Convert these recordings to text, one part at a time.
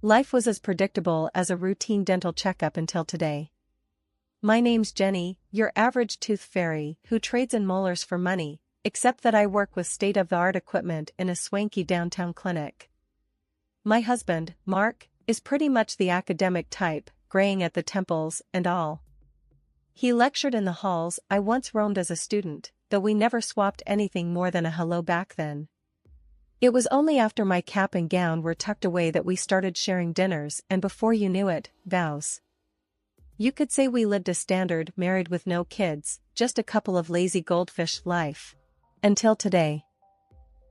Life was as predictable as a routine dental checkup until today. My name's Jenny, your average tooth fairy who trades in molars for money, except that I work with state-of-the-art equipment in a swanky downtown clinic. My husband, Mark, is pretty much the academic type, graying at the temples and all. He lectured in the halls I once roamed as a student, though we never swapped anything more than a hello back then. It was only after my cap and gown were tucked away that we started sharing dinners, and before you knew it, vows. You could say we lived a standard married with no kids, just a couple of lazy goldfish life. Until today.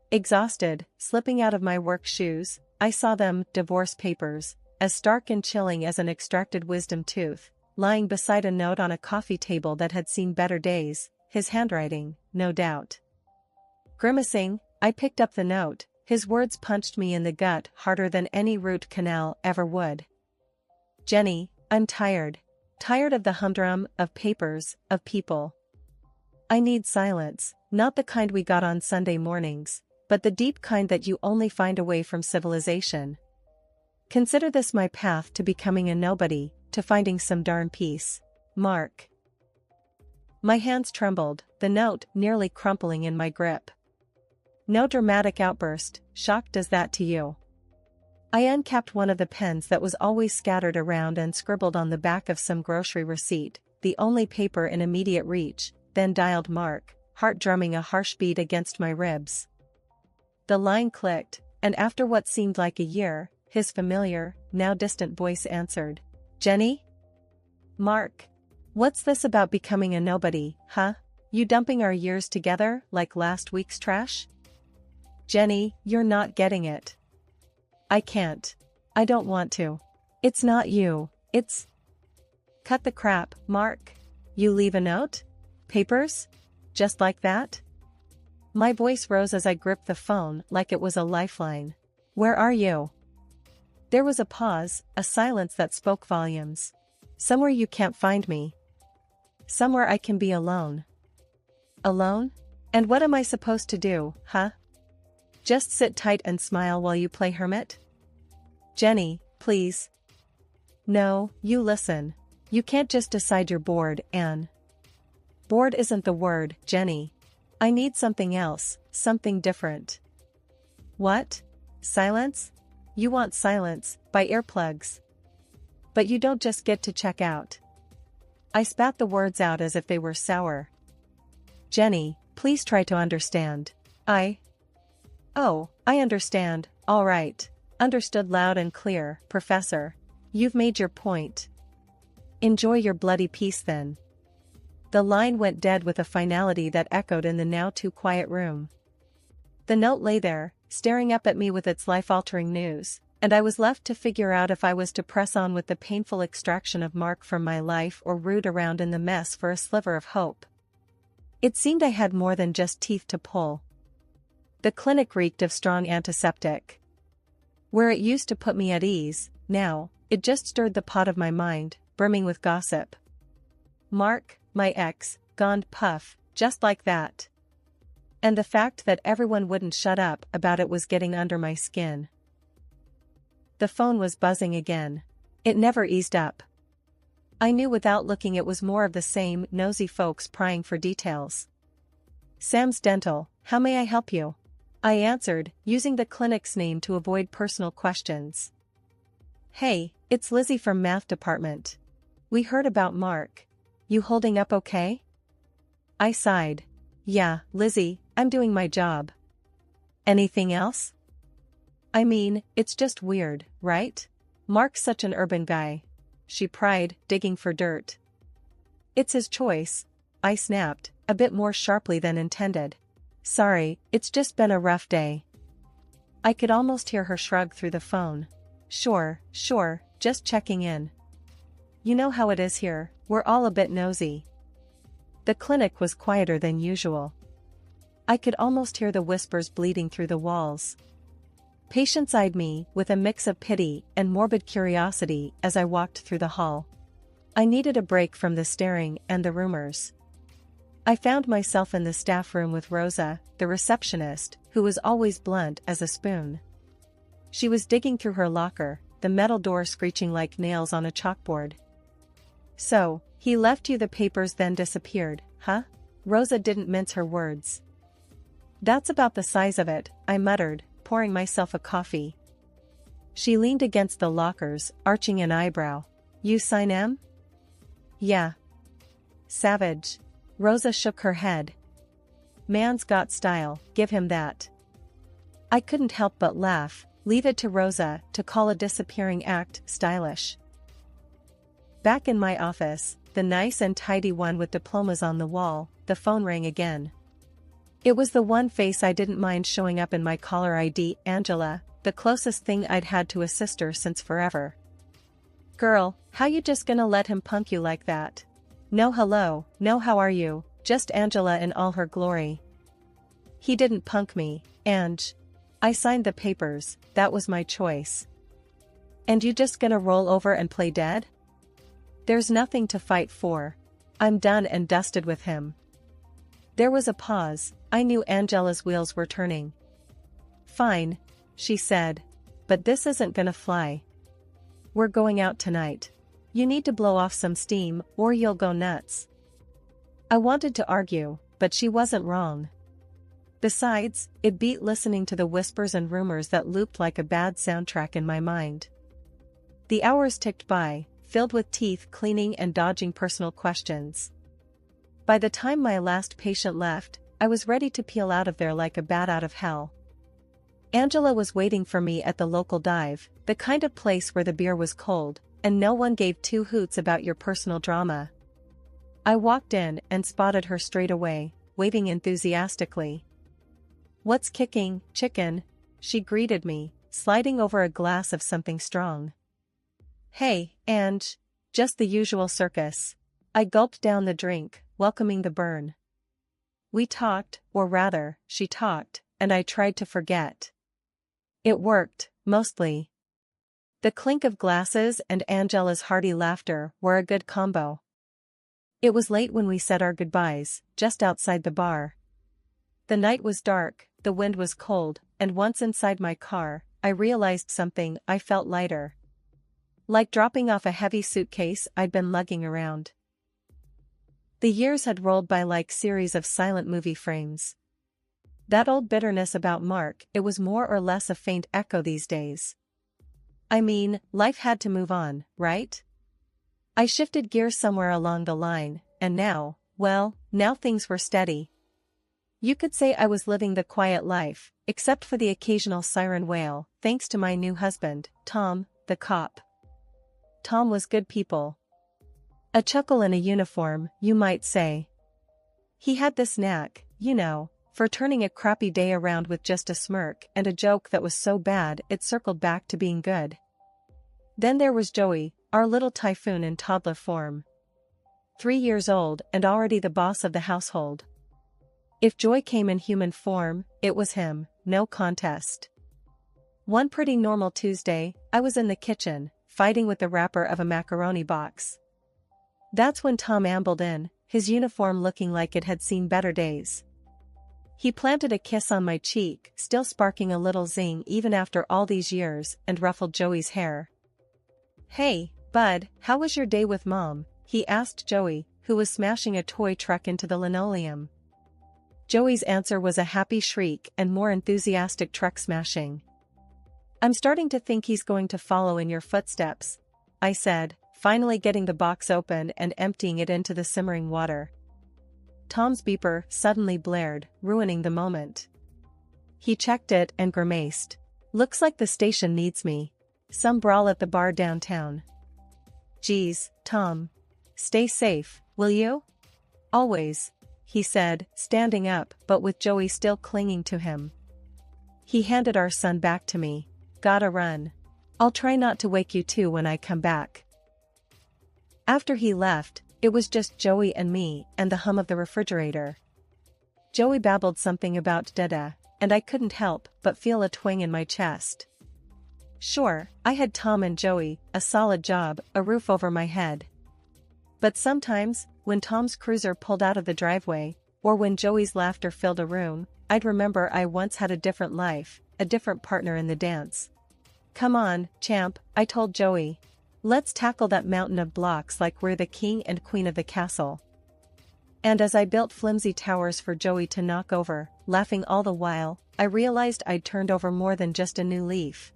Exhausted, slipping out of my work shoes, I saw them, divorce papers, as stark and chilling as an extracted wisdom tooth, lying beside a note on a coffee table that had seen better days, his handwriting, no doubt. Grimacing, I picked up the note. His words punched me in the gut harder than any root canal ever would. Jenny, I'm tired. Tired of the humdrum, of papers, of people. I need silence, not the kind we got on Sunday mornings, but the deep kind that you only find away from civilization. Consider this my path to becoming a nobody, to finding some darn peace. Mark. My hands trembled, the note nearly crumpling in my grip. No dramatic outburst, shocked as that to you. I uncapped one of the pens that was always scattered around and scribbled on the back of some grocery receipt, the only paper in immediate reach, then dialed Mark, heart drumming a harsh beat against my ribs. The line clicked, and after what seemed like a year, his familiar, now distant voice answered. Jenny? Mark. What's this about becoming a nobody, huh? You dumping our years together like last week's trash? Jenny, you're not getting it. I can't. I don't want to. It's not you, it's... Cut the crap, Mark. You leave a note? Papers? Just like that? My voice rose as I gripped the phone like it was a lifeline. Where are you? There was a pause, a silence that spoke volumes. Somewhere you can't find me. Somewhere I can be alone. Alone? And what am I supposed to do, huh? Just sit tight and smile while you play Hermit? Jenny, please. No, you listen. You can't just decide you're bored, and... Bored isn't the word, Jenny. I need something else, something different. What? Silence? You want silence, by earplugs. But you don't just get to check out. I spat the words out as if they were sour. Jenny, please try to understand. Oh, I understand, all right. Understood loud and clear, Professor. You've made your point. Enjoy your bloody peace then. The line went dead with a finality that echoed in the now too quiet room. The note lay there, staring up at me with its life-altering news, and I was left to figure out if I was to press on with the painful extraction of Mark from my life or root around in the mess for a sliver of hope. It seemed I had more than just teeth to pull. The clinic reeked of strong antiseptic. Where it used to put me at ease, now, it just stirred the pot of my mind, brimming with gossip. Mark, my ex, gone puff, just like that. And the fact that everyone wouldn't shut up about it was getting under my skin. The phone was buzzing again. It never eased up. I knew without looking it was more of the same nosy folks prying for details. Sam's Dental, how may I help you? I answered, using the clinic's name to avoid personal questions. Hey, it's Lizzie from math department. We heard about Mark. You holding up okay? I sighed. Yeah, Lizzie, I'm doing my job. Anything else? I mean, it's just weird, right? Mark's such an urban guy. She pried, digging for dirt. It's his choice, I snapped, a bit more sharply than intended. Sorry, it's just been a rough day. I could almost hear her shrug through the phone. Sure, just checking in. You know how it is here, we're all a bit nosy. The clinic was quieter than usual. I could almost hear the whispers bleeding through the walls. Patients eyed me with a mix of pity and morbid curiosity as I walked through the hall. I needed a break from the staring and the rumors. I found myself in the staff room with Rosa, the receptionist, who was always blunt as a spoon. She was digging through her locker, the metal door screeching like nails on a chalkboard. So, he left you the papers then disappeared, huh? Rosa didn't mince her words. That's about the size of it, I muttered, pouring myself a coffee. She leaned against the lockers, arching an eyebrow. You sign M? Yeah. Savage. Rosa shook her head. Man's got style, give him that. I couldn't help but laugh, leave it to Rosa to call a disappearing act stylish. Back in my office, the nice and tidy one with diplomas on the wall, the phone rang again. It was the one face I didn't mind showing up in my caller ID, Angela, the closest thing I'd had to a sister since forever. Girl, how you just gonna let him punk you like that? No hello, no how are you, just Angela in all her glory. He didn't punk me, Ange. I signed the papers, that was my choice. And you just gonna roll over and play dead? There's nothing to fight for. I'm done and dusted with him. There was a pause, I knew Angela's wheels were turning. Fine, she said. But this isn't gonna fly. We're going out tonight. You need to blow off some steam, or you'll go nuts. I wanted to argue, but she wasn't wrong. Besides, it beat listening to the whispers and rumors that looped like a bad soundtrack in my mind. The hours ticked by, filled with teeth cleaning and dodging personal questions. By the time my last patient left, I was ready to peel out of there like a bat out of hell. Angela was waiting for me at the local dive, the kind of place where the beer was cold, and no one gave two hoots about your personal drama. I walked in and spotted her straight away, waving enthusiastically. What's kicking, chicken? She greeted me, sliding over a glass of something strong. Hey, Ange. Just the usual circus. I gulped down the drink, welcoming the burn. We talked, or rather, she talked, and I tried to forget. It worked, mostly. The clink of glasses and Angela's hearty laughter were a good combo. It was late when we said our goodbyes, just outside the bar. The night was dark, the wind was cold, and once inside my car, I realized something. I felt lighter. Like dropping off a heavy suitcase I'd been lugging around. The years had rolled by like series of silent movie frames. That old bitterness about Mark, it was more or less a faint echo these days. I mean, life had to move on, right? I shifted gears somewhere along the line, and now, well, now things were steady. You could say I was living the quiet life, except for the occasional siren wail, thanks to my new husband, Tom, the cop. Tom was good people. A chuckle in a uniform, you might say. He had this knack, you know, for turning a crappy day around with just a smirk and a joke that was so bad it circled back to being good. Then there was Joey, our little typhoon in toddler form. 3 years old and already the boss of the household. If joy came in human form, it was him, no contest. One pretty normal Tuesday, I was in the kitchen, fighting with the wrapper of a macaroni box. That's when Tom ambled in, his uniform looking like it had seen better days. He planted a kiss on my cheek, still sparking a little zing even after all these years, and ruffled Joey's hair. Hey, bud, how was your day with Mom? He asked Joey, who was smashing a toy truck into the linoleum. Joey's answer was a happy shriek and more enthusiastic truck smashing. I'm starting to think he's going to follow in your footsteps, I said, finally getting the box open and emptying it into the simmering water. Tom's beeper suddenly blared, ruining the moment. He checked it and grimaced. Looks like the station needs me. Some brawl at the bar downtown. Geez, Tom. Stay safe, will you? Always, he said, standing up but with Joey still clinging to him. He handed our son back to me. Gotta run. I'll try not to wake you too when I come back. After he left, it was just Joey and me and the hum of the refrigerator. Joey babbled something about Dada, and I couldn't help but feel a twang in my chest. Sure, I had Tom and Joey, a solid job, a roof over my head. But sometimes, when Tom's cruiser pulled out of the driveway, or when Joey's laughter filled a room, I'd remember I once had a different life, a different partner in the dance. Come on, champ, I told Joey. Let's tackle that mountain of blocks like we're the king and queen of the castle. And as I built flimsy towers for Joey to knock over, laughing all the while, I realized I'd turned over more than just a new leaf.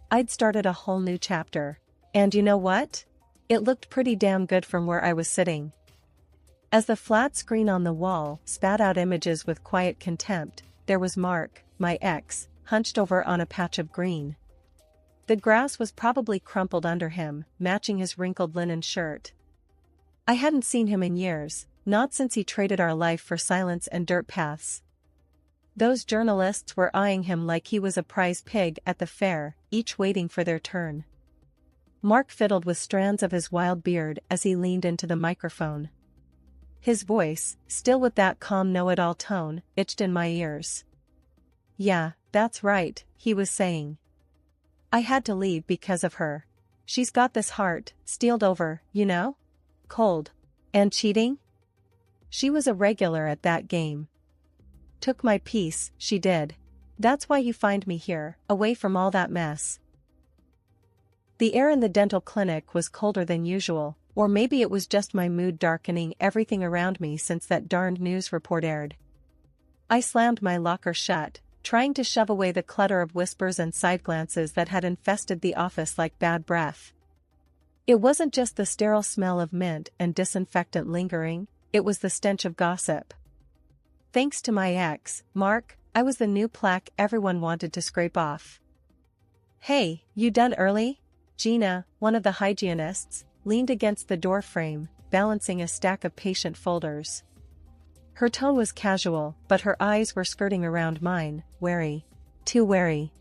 I'd started a whole new chapter. And you know what? It looked pretty damn good from where I was sitting. As the flat screen on the wall spat out images with quiet contempt, there was Mark, my ex, hunched over on a patch of green. The grass was probably crumpled under him, matching his wrinkled linen shirt. I hadn't seen him in years, not since he traded our life for silence and dirt paths. Those journalists were eyeing him like he was a prize pig at the fair, each waiting for their turn. Mark fiddled with strands of his wild beard as he leaned into the microphone. His voice, still with that calm know-it-all tone, itched in my ears. Yeah, that's right, he was saying. I had to leave because of her. She's got this heart, steeled over, you know? Cold. And cheating? She was a regular at that game. Took my piece, she did. That's why you find me here, away from all that mess. The air in the dental clinic was colder than usual, or maybe it was just my mood darkening everything around me since that darned news report aired. I slammed my locker shut, trying to shove away the clutter of whispers and side glances that had infested the office like bad breath. It wasn't just the sterile smell of mint and disinfectant lingering, it was the stench of gossip. Thanks to my ex, Mark, I was the new plaque everyone wanted to scrape off. Hey, you done early? Gina, one of the hygienists, leaned against the door frame, balancing a stack of patient folders. Her tone was casual, but her eyes were skirting around mine, wary. Too wary.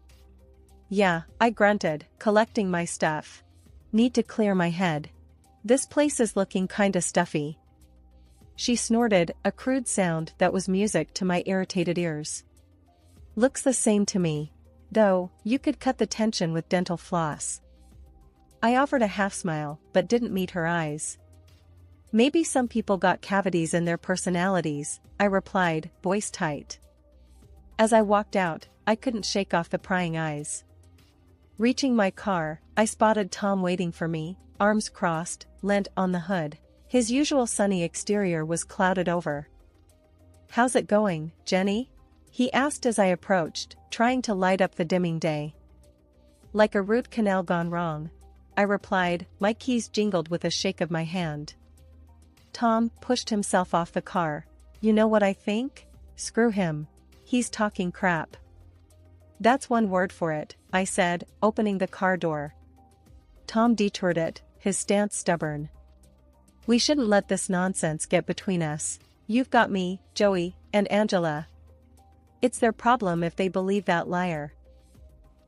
Yeah, I grunted, collecting my stuff. Need to clear my head. This place is looking kinda stuffy. She snorted, a crude sound that was music to my irritated ears. Looks the same to me. Though, you could cut the tension with dental floss. I offered a half smile, but didn't meet her eyes. Maybe some people got cavities in their personalities, I replied, voice tight. As I walked out, I couldn't shake off the prying eyes. Reaching my car, I spotted Tom waiting for me, arms crossed, leant on the hood. His usual sunny exterior was clouded over. How's it going, Jenny? He asked as I approached, trying to light up the dimming day. Like a root canal gone wrong, I replied, my keys jingled with a shake of my hand. Tom pushed himself off the car. You know what I think? Screw him. He's talking crap. That's one word for it, I said, opening the car door. Tom detoured it, his stance stubborn. We shouldn't let this nonsense get between us. You've got me, Joey, and Angela. It's their problem if they believe that liar.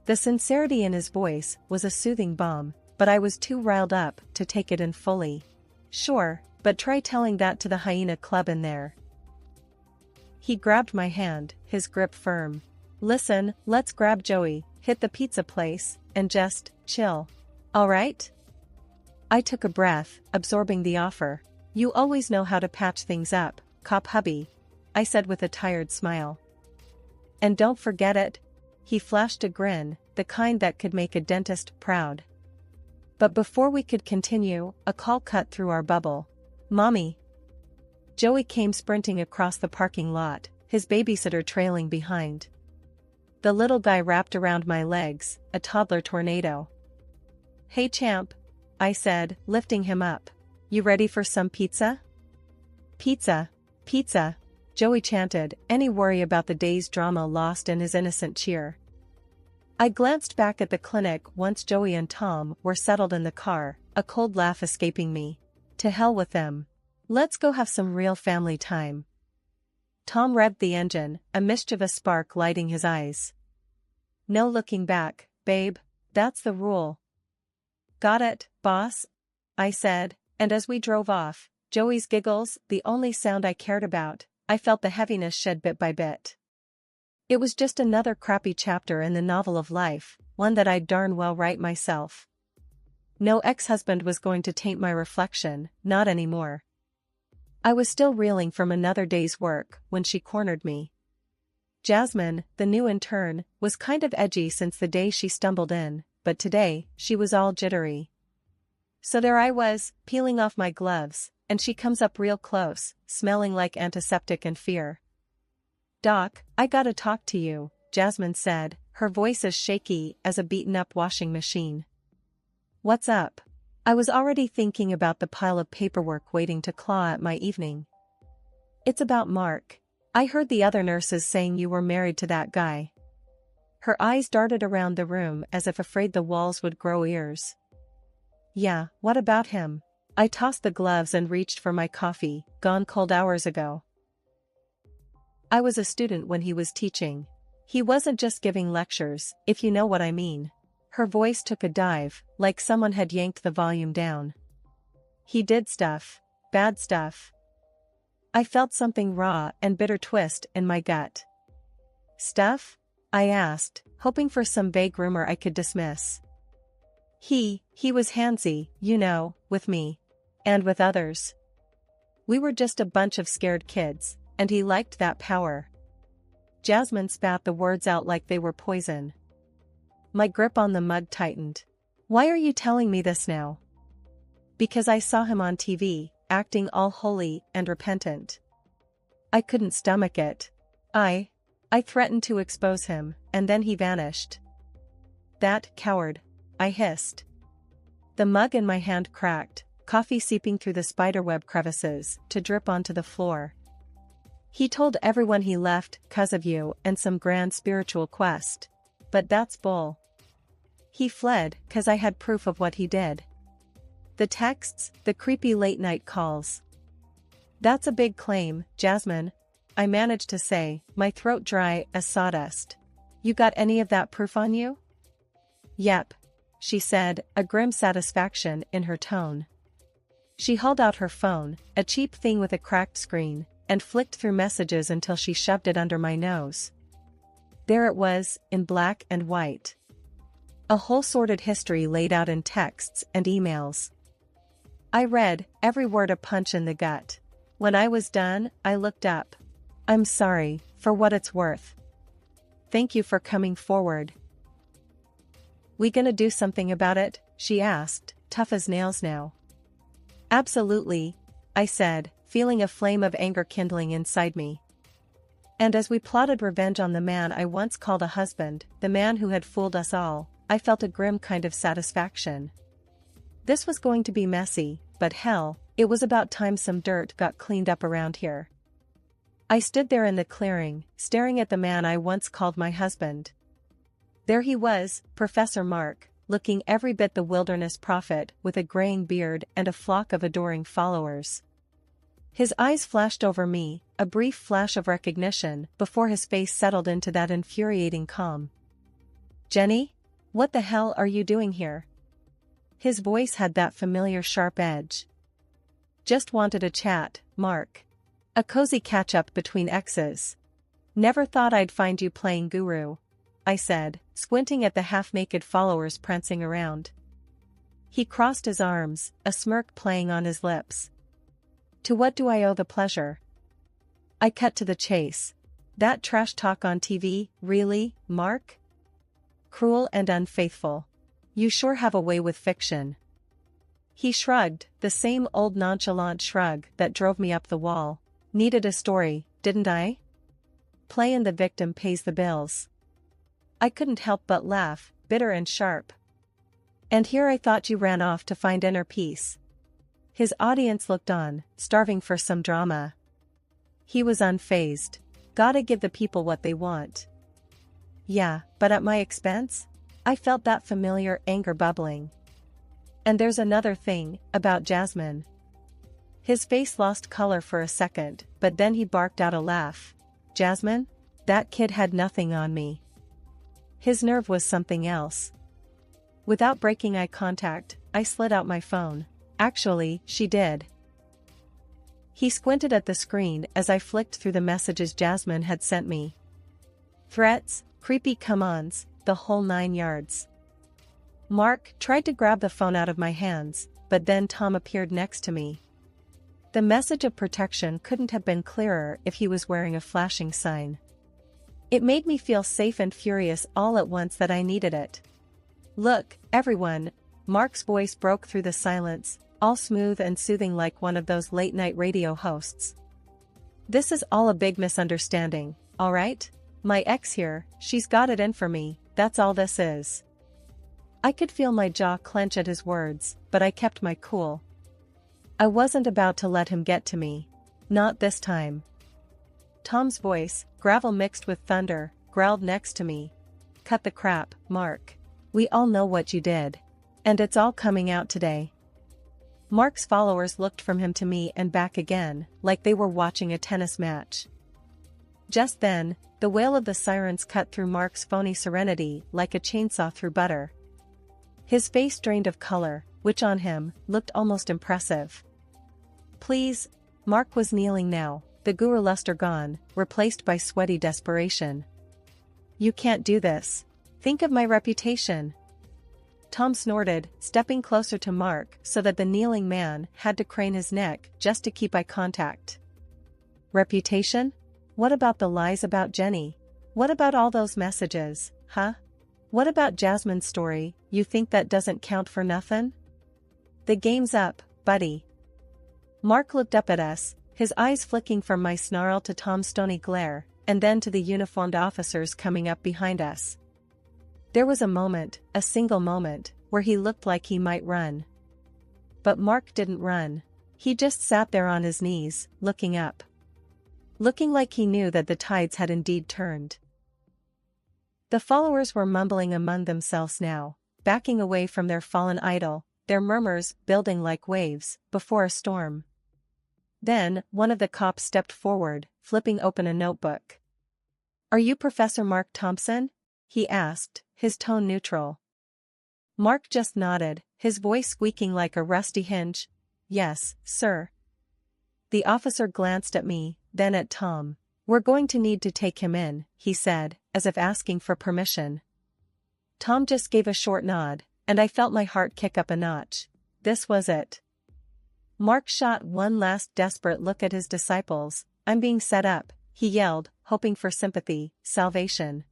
The sincerity in his voice was a soothing balm, but I was too riled up to take it in fully. Sure, but try telling that to the Hyena Club in there. He grabbed my hand, his grip firm. Listen, let's grab Joey, hit the pizza place, and just chill. All right? I took a breath, absorbing the offer. You always know how to patch things up, cop hubby, I said with a tired smile. And don't forget it. He flashed a grin, the kind that could make a dentist proud. But before we could continue, a call cut through our bubble. Mommy. Joey came sprinting across the parking lot, his babysitter trailing behind. The little guy wrapped around my legs, a toddler tornado. Hey champ, I said, lifting him up. You ready for some pizza? Pizza, pizza, Joey chanted, any worry about the day's drama lost in his innocent cheer. I glanced back at the clinic once Joey and Tom were settled in the car, a cold laugh escaping me. To hell with them. Let's go have some real family time. Tom revved the engine, a mischievous spark lighting his eyes. No looking back, babe, that's the rule. Got it, boss? I said, and as we drove off, Joey's giggles, the only sound I cared about, I felt the heaviness shed bit by bit. It was just another crappy chapter in the novel of life, one that I'd darn well write myself. No ex-husband was going to taint my reflection, not anymore. I was still reeling from another day's work when she cornered me. Jasmine, the new intern, was kind of edgy since the day she stumbled in, but today, she was all jittery. So there I was, peeling off my gloves, and she comes up real close, smelling like antiseptic and fear. "Doc, I gotta talk to you," Jasmine said, her voice as shaky as a beaten-up washing machine. "What's up?" I was already thinking about the pile of paperwork waiting to claw at my evening. "It's about Mark. I heard the other nurses saying you were married to that guy." Her eyes darted around the room as if afraid the walls would grow ears. "Yeah, what about him?" I tossed the gloves and reached for my coffee, gone cold hours ago. "I was a student when he was teaching. He wasn't just giving lectures, if you know what I mean." Her voice took a dive, like someone had yanked the volume down. "He did stuff. Bad stuff." I felt something raw and bitter twist in my gut. "Stuff?" I asked, hoping for some vague rumor I could dismiss. He was handsy, you know, with me. And with others. We were just a bunch of scared kids, and he liked that power." Jasmine spat the words out like they were poison. My grip on the mug tightened. "Why are you telling me this now?" "Because I saw him on TV, acting all holy and repentant. I couldn't stomach it. I threatened to expose him, and then he vanished." "That coward," I hissed. The mug in my hand cracked, coffee seeping through the spiderweb crevices to drip onto the floor. "He told everyone he left 'cause of you and some grand spiritual quest. But that's bull. He fled 'cause I had proof of what he did. The texts, the creepy late-night calls." "That's a big claim, Jasmine," I managed to say, my throat dry as sawdust. "You got any of that proof on you?" "Yep," she said, a grim satisfaction in her tone. She hauled out her phone, a cheap thing with a cracked screen, and flicked through messages until she shoved it under my nose. There it was, in black and white. A whole sordid history laid out in texts and emails. I read, every word a punch in the gut. When I was done, I looked up. "I'm sorry, for what it's worth. Thank you for coming forward." "We gonna do something about it?" she asked, tough as nails now. "Absolutely," I said, feeling a flame of anger kindling inside me. And as we plotted revenge on the man I once called a husband, the man who had fooled us all, I felt a grim kind of satisfaction. This was going to be messy, but hell, it was about time some dirt got cleaned up around here. I stood there in the clearing, staring at the man I once called my husband. There he was, Professor Mark, looking every bit the wilderness prophet with a graying beard and a flock of adoring followers. His eyes flashed over me, a brief flash of recognition before his face settled into that infuriating calm. "Jenny? What the hell are you doing here?" His voice had that familiar sharp edge. "Just wanted a chat, Mark. A cozy catch-up between exes. Never thought I'd find you playing guru," I said, squinting at the half-naked followers prancing around. He crossed his arms, a smirk playing on his lips. "To what do I owe the pleasure?" I cut to the chase. "That trash talk on TV, really, Mark? Cruel and unfaithful. You sure have a way with fiction." He shrugged, the same old nonchalant shrug that drove me up the wall. "Needed a story, didn't I? Playing the victim pays the bills." I couldn't help but laugh, bitter and sharp. "And here I thought you ran off to find inner peace." His audience looked on, starving for some drama. He was unfazed. "Gotta give the people what they want." "Yeah, but at my expense?" I felt that familiar anger bubbling. "And there's another thing, about Jasmine." His face lost color for a second, but then he barked out a laugh. "Jasmine? That kid had nothing on me." His nerve was something else. Without breaking eye contact, I slid out my phone. Actually, she did. He squinted at the screen as I flicked through the messages Jasmine had sent me. Threats, creepy come-ons, the whole 9 yards. Mark tried to grab the phone out of my hands, but then Tom appeared next to me. The message of protection couldn't have been clearer if he was wearing a flashing sign. It made me feel safe and furious all at once that I needed it. "Look, everyone," Mark's voice broke through the silence, all smooth and soothing like one of those late-night radio hosts. "This is all a big misunderstanding, all right? My ex here, she's got it in for me, that's all this is." I could feel my jaw clench at his words, but I kept my cool. I wasn't about to let him get to me. Not this time. Tom's voice, gravel mixed with thunder, growled next to me. "Cut the crap, Mark. We all know what you did. And it's all coming out today." Mark's followers looked from him to me and back again, like they were watching a tennis match. Just then, the wail of the sirens cut through Mark's phony serenity like a chainsaw through butter. His face drained of color, which on him, looked almost impressive. "Please," Mark was kneeling now, the guru luster gone, replaced by sweaty desperation. "You can't do this. Think of my reputation." Tom snorted, stepping closer to Mark so that the kneeling man had to crane his neck just to keep eye contact. "Reputation? What about the lies about Jenny? What about all those messages, huh? What about Jasmine's story? You think that doesn't count for nothing? The game's up, buddy." Mark looked up at us, his eyes flicking from my snarl to Tom's stony glare, and then to the uniformed officers coming up behind us. There was a moment, a single moment, where he looked like he might run. But Mark didn't run. He just sat there on his knees, looking up. Looking like he knew that the tides had indeed turned. The followers were mumbling among themselves now, backing away from their fallen idol, their murmurs building like waves before a storm. Then, one of the cops stepped forward, flipping open a notebook. "Are you Professor Mark Thompson?" he asked, his tone neutral. Mark just nodded, his voice squeaking like a rusty hinge. "Yes, sir." The officer glanced at me, then at Tom. "We're going to need to take him in," he said, as if asking for permission. Tom just gave a short nod, and I felt my heart kick up a notch. This was it. Mark shot one last desperate look at his disciples. "I'm being set up," he yelled, hoping for sympathy, salvation.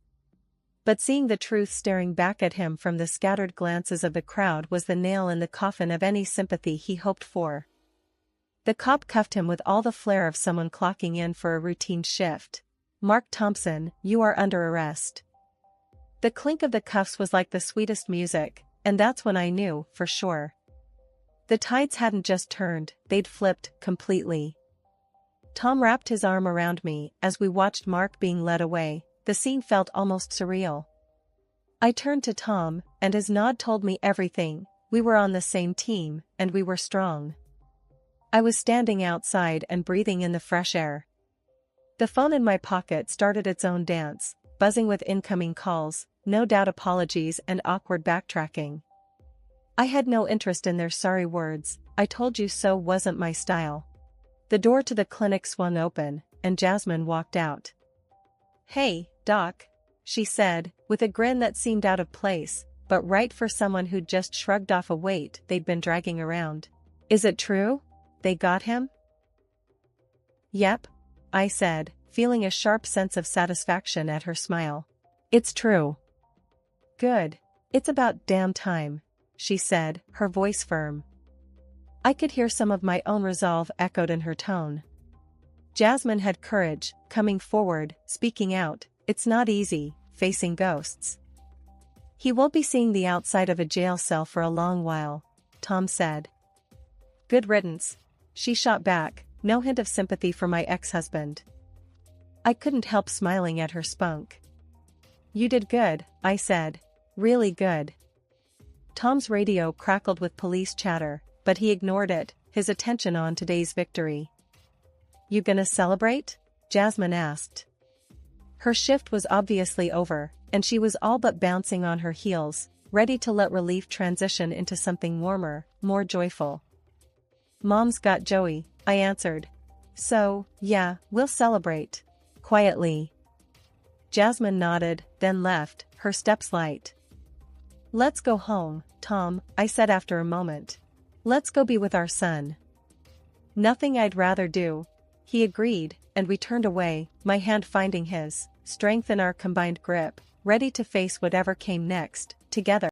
But seeing the truth staring back at him from the scattered glances of the crowd was the nail in the coffin of any sympathy he hoped for. The cop cuffed him with all the flair of someone clocking in for a routine shift. "Mark Thompson, you are under arrest." The clink of the cuffs was like the sweetest music, and that's when I knew, for sure. The tides hadn't just turned, they'd flipped, completely. Tom wrapped his arm around me as we watched Mark being led away. The scene felt almost surreal. I turned to Tom, and his nod told me everything. We were on the same team, and we were strong. I was standing outside and breathing in the fresh air. The phone in my pocket started its own dance, buzzing with incoming calls, no doubt apologies and awkward backtracking. I had no interest in their sorry words. "I told you so" wasn't my style. The door to the clinic swung open, and Jasmine walked out. "Hey, Doc," she said, with a grin that seemed out of place, but right for someone who'd just shrugged off a weight they'd been dragging around. "Is it true? They got him?" "Yep," I said, feeling a sharp sense of satisfaction at her smile. "It's true." "Good. It's about damn time," she said, her voice firm. I could hear some of my own resolve echoed in her tone. Jasmine had courage, coming forward, speaking out. "It's not easy, facing ghosts." "He won't be seeing the outside of a jail cell for a long while," Tom said. "Good riddance," she shot back, no hint of sympathy for my ex-husband. I couldn't help smiling at her spunk. "You did good," I said. "Really good." Tom's radio crackled with police chatter, but he ignored it, his attention on today's victory. "You gonna celebrate?" Jasmine asked. Her shift was obviously over, and she was all but bouncing on her heels, ready to let relief transition into something warmer, more joyful. "Mom's got Joey," I answered. "So, yeah, we'll celebrate." Quietly. Jasmine nodded, then left, her steps light. "Let's go home, Tom," I said after a moment. "Let's go be with our son." "Nothing I'd rather do," he agreed, and we turned away, my hand finding his. strength in our combined grip, ready to face whatever came next, together.